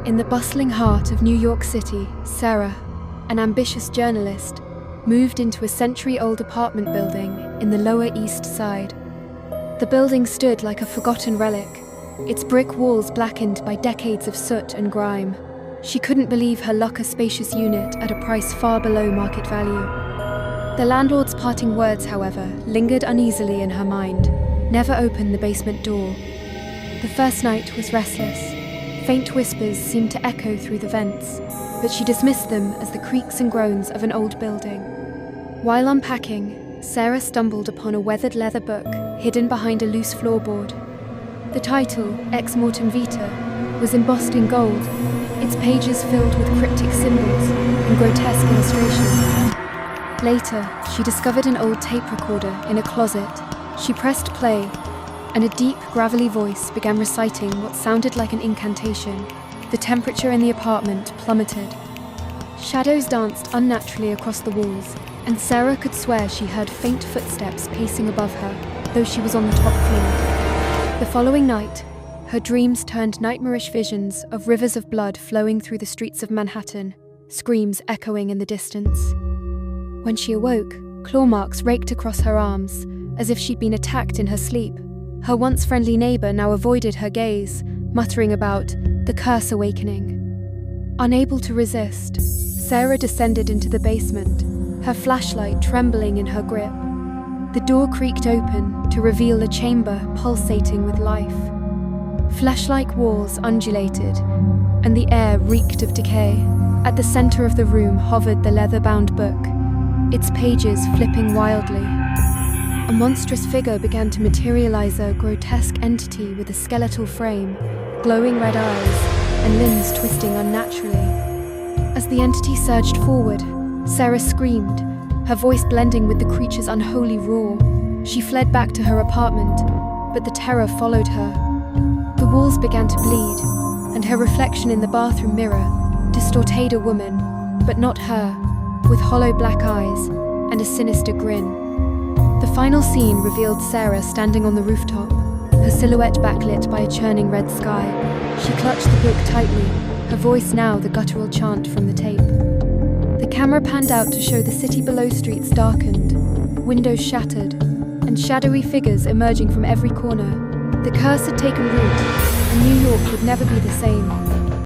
In the bustling heart of New York City, Sarah, an ambitious journalist, moved into a century-old apartment building in the Lower East Side. The building stood like a forgotten relic, its brick walls blackened by decades of soot and grime. She couldn't believe her luck a spacious unit at a price far below market value. The landlord's parting words, however, lingered uneasily in her mind. Never open the basement door. The first night was restless. Faint whispers seemed to echo through the vents, but she dismissed them as the creaks and groans of an old building. While unpacking, Sarah stumbled upon a weathered leather book hidden behind a loose floorboard. The title, Ex Mortem Vita, was embossed in gold, its pages filled with cryptic symbols and grotesque illustrations. Later, she discovered an old tape recorder in a closet. She pressed play, and a deep, gravelly voice began reciting what sounded like an incantation. The temperature in the apartment plummeted. Shadows danced unnaturally across the walls, and Sarah could swear she heard faint footsteps pacing above her, though she was on the top floor. The following night, her dreams turned nightmarish visions of rivers of blood flowing through the streets of Manhattan, screams echoing in the distance. When she awoke, claw marks raked across her arms, as if she'd been attacked in her sleep. Her once friendly neighbor now avoided her gaze, muttering about the curse awakening. Unable to resist, Sarah descended into the basement, her flashlight trembling in her grip. The door creaked open to reveal a chamber pulsating with life. Flesh-like walls undulated, and the air reeked of decay. At the center of the room hovered the leather-bound book, its pages flipping wildly. A monstrous figure began to materialize, a grotesque entity with a skeletal frame, glowing red eyes, and limbs twisting unnaturally. As the entity surged forward, Sarah screamed, her voice blending with the creature's unholy roar. She fled back to her apartment, but the terror followed her. The walls began to bleed, and her reflection in the bathroom mirror distorted a woman, but not her, with hollow black eyes and a sinister grin. The final scene revealed Sarah standing on the rooftop, her silhouette backlit by a churning red sky. She clutched the book tightly, her voice now the guttural chant from the tape. The camera panned out to show the city below streets darkened, windows shattered, and shadowy figures emerging from every corner. The curse had taken root, and New York would never be the same.